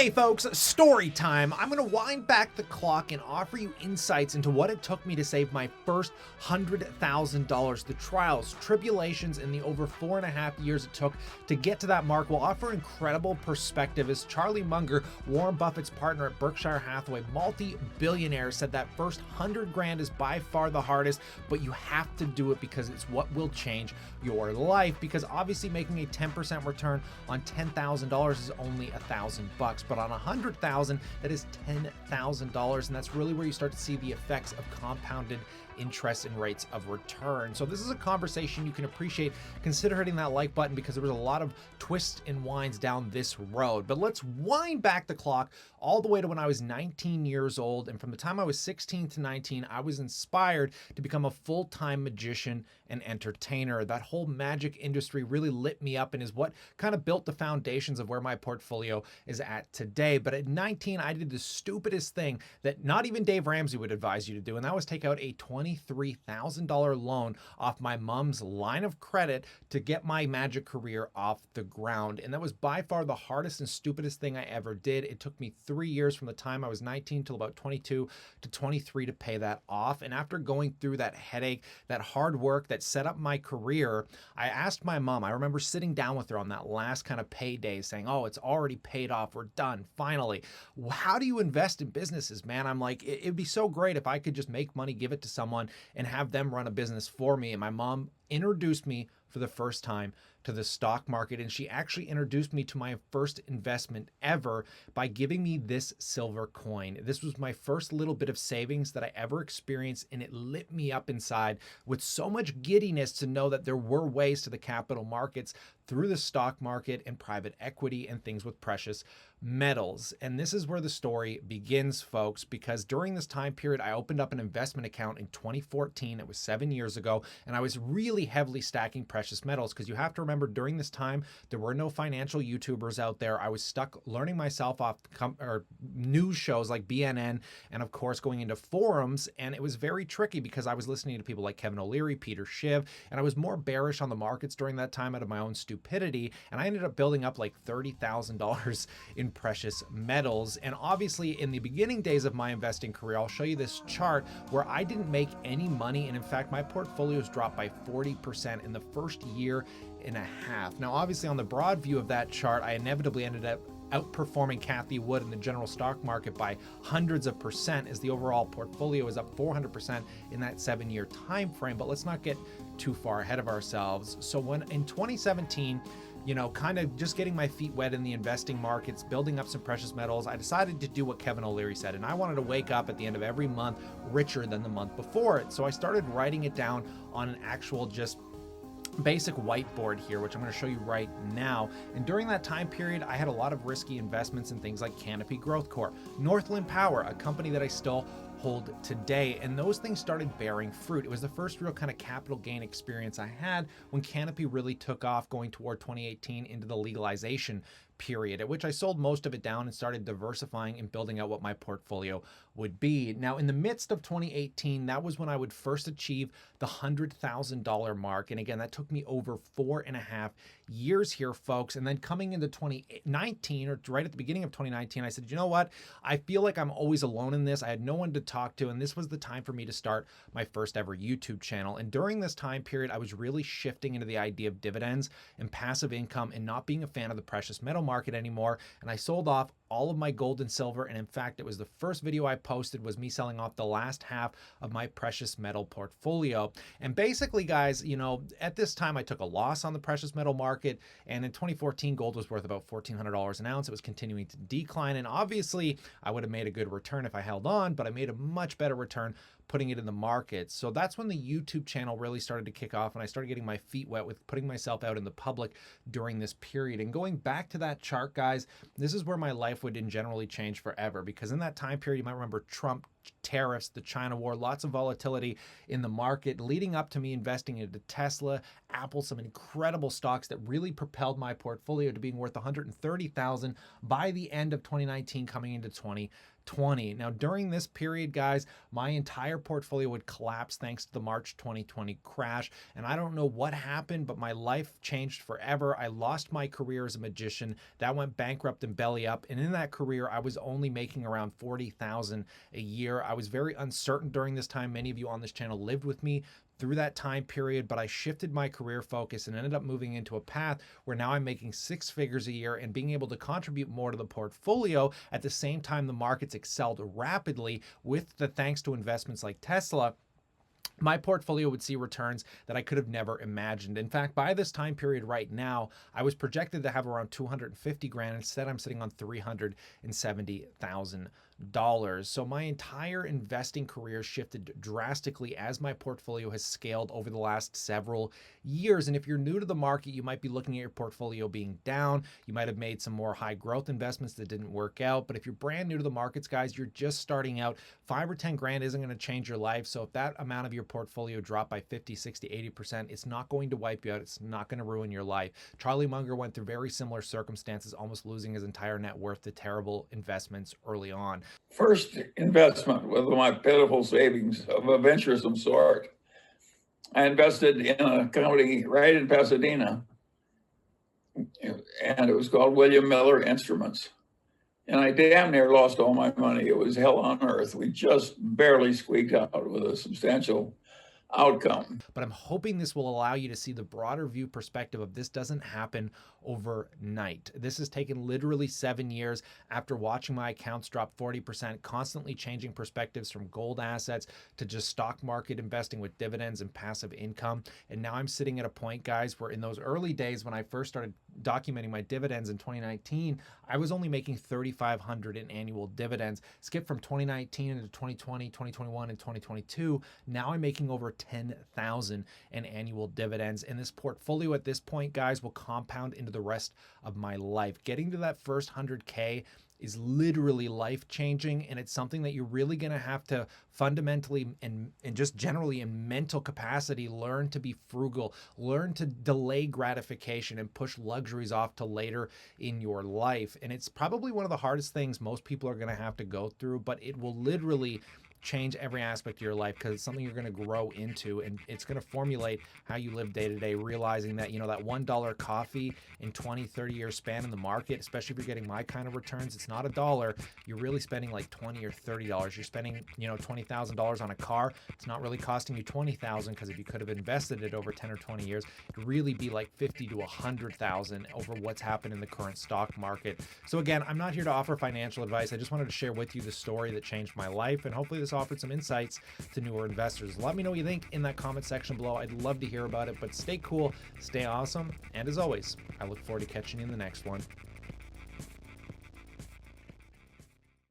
Okay, folks, story time. I'm going to wind back the clock and offer you insights into what it took me to save my first $100,000. The trials, tribulations, and the over 4.5 years it took to get to that mark will offer incredible perspective. As Charlie Munger, Warren Buffett's partner at Berkshire Hathaway, multi-billionaire, said that first 100 grand is by far the hardest, but you have to do it because it's what will change your life. Because obviously making a 10% return on $10,000 is only $1,000, but on $100,000, that is $10,000, and that's really where you start to see the effects of compounded interest and rates of return. So this is a conversation you can appreciate. Consider hitting that like button because there was a lot of twists and winds down this road. But let's wind back the clock all the way to when I was 19 years old. And from the time I was 16 to 19, I was inspired to become a full-time magician and entertainer. That whole magic industry really lit me up and is what kind of built the foundations of where my portfolio is at today. But at 19, I did the stupidest thing that not even Dave Ramsey would advise you to do, and that was take out a $23,000 loan off my mom's line of credit to get my magic career off the ground. And that was by far the hardest and stupidest thing I ever did. It took me 3 years from the time I was 19 till about 22 to 23 to pay that off. And after going through that headache, that hard work that set up my career, I asked my mom, I remember sitting down with her on that last kind of payday saying, oh, it's already paid off. We're done. Finally. How do you invest in businesses, man? I'm like, it'd be so great if I could just make money, give it to someone and have them run a business for me. And my mom introduced me for the first time to the stock market, and she actually introduced me to my first investment ever by giving me this silver coin. This was my first little bit of savings that I ever experienced, and it lit me up inside with so much giddiness to know that there were ways to the capital markets through the stock market and private equity and things with precious metals. And this is where the story begins, folks, because during this time period, I opened up an investment account in 2014. It was 7 years ago, and I was really heavily stacking precious metals because you have to remember during this time, there were no financial YouTubers out there. I was stuck learning myself off news shows like BNN and, of course, going into forums. And it was very tricky because I was listening to people like Kevin O'Leary, Peter Schiff, and I was more bearish on the markets during that time out of my own stupidity. And I ended up building up like $30,000 in precious metals. And obviously, in the beginning days of my investing career, I'll show you this chart where I didn't make any money. And in fact, my portfolios dropped by 40% in the first year and a half. Now, obviously, on the broad view of that chart, I inevitably ended up outperforming Cathie Wood in the general stock market by hundreds of percent, as the overall portfolio is up 400% in that 7-year time frame. But let's not get too far ahead of ourselves. So when in 2017, kind of just getting my feet wet in the investing markets, building up some precious metals, I decided to do what Kevin O'Leary said. And I wanted to wake up at the end of every month richer than the month before it. So I started writing it down on an actual just basic whiteboard here, which I'm going to show you right now. And during that time period, I had a lot of risky investments in things like Canopy Growth Corp, Northland Power, a company that I still hold today, and those things started bearing fruit. It was the first real kind of capital gain experience I had when Canopy really took off going toward 2018 into the legalization period, at which I sold most of it down and started diversifying and building out what my portfolio would be. Now, in the midst of 2018, that was when I would first achieve the $100,000 mark. And again, that took me over 4.5 years here, folks. And then coming into 2019, or right at the beginning of 2019, I said, you know what? I feel like I'm always alone in this. I had no one to talk to. And this was the time for me to start my first ever YouTube channel. And during this time period, I was really shifting into the idea of dividends and passive income and not being a fan of the precious metal market anymore. And I sold off all of my gold and silver. And in fact, it was the first video I posted was me selling off the last half of my precious metal portfolio. And basically, guys, at this time, I took a loss on the precious metal market. And in 2014, gold was worth about $1,400 an ounce. It was continuing to decline. And obviously, I would have made a good return if I held on, but I made a much better return putting it in the market. So that's when the YouTube channel really started to kick off, and I started getting my feet wet with putting myself out in the public during this period. And going back to that chart, guys, this is where my life would in generally change forever, because in that time period, you might remember Trump tariffs, the China war, lots of volatility in the market, leading up to me investing into Tesla, Apple, some incredible stocks that really propelled my portfolio to being worth $130,000 by the end of 2019, coming into 2020. Now, during this period, guys, my entire portfolio would collapse thanks to the March 2020 crash. And I don't know what happened, but my life changed forever. I lost my career as a magician. That went bankrupt and belly up. And in that career, I was only making around $40,000 a year. I was very uncertain during this time. Many of you on this channel lived with me through that time period, but I shifted my career focus and ended up moving into a path where now I'm making 6 figures a year and being able to contribute more to the portfolio. At the same time, the markets excelled rapidly with the thanks to investments like Tesla. My portfolio would see returns that I could have never imagined. In fact, by this time period right now, I was projected to have around 250 grand. Instead, I'm sitting on $370,000. So my entire investing career shifted drastically as my portfolio has scaled over the last several years. And if you're new to the market, you might be looking at your portfolio being down. You might have made some more high growth investments that didn't work out. But if you're brand new to the markets, guys, you're just starting out, 5 or 10 grand isn't going to change your life. So if that amount of your portfolio dropped by 50, 60, 80%, it's not going to wipe you out. It's not going to ruin your life. Charlie Munger went through very similar circumstances, almost losing his entire net worth to terrible investments early on. First investment with my pitiful savings of a venturesome sort, I invested in a company right in Pasadena, and it was called William Miller Instruments. And I damn near lost all my money. It was hell on earth. We just barely squeaked out with a substantial outcome. But I'm hoping this will allow you to see the broader view perspective of this doesn't happen overnight. This has taken literally 7 years after watching my accounts drop 40%, constantly changing perspectives from gold assets to just stock market investing with dividends and passive income. And now I'm sitting at a point, guys, where in those early days when I first started documenting my dividends in 2019, I was only making $3,500 in annual dividends. Skip from 2019 into 2020, 2021, and 2022. Now I'm making over $10,000 in annual dividends. And this portfolio at this point, guys, will compound into the rest of my life. Getting to that first 100K is literally life-changing, and it's something that you're really going to have to fundamentally and just generally in mental capacity learn to be frugal, learn to delay gratification and push luxuries off to later in your life. And it's probably one of the hardest things most people are going to have to go through, but it will literally change every aspect of your life because it's something you're going to grow into, and it's going to formulate how you live day to day, realizing that, you know, that $1 coffee in 20, 30 year span in the market, especially if you're getting my kind of returns, it's not $1. You're really spending like $20 or $30. You're spending, you know, $20,000 on a car. It's not really costing you $20,000 because if you could have invested it over 10 or 20 years, it'd really be like $50,000 to $100,000 over what's happened in the current stock market. So again, I'm not here to offer financial advice. I just wanted to share with you the story that changed my life, and hopefully this offered some insights to newer investors. Let me know what you think in that comment section below. I'd love to hear about it, but stay cool, stay awesome, and as always, I look forward to catching you in the next one.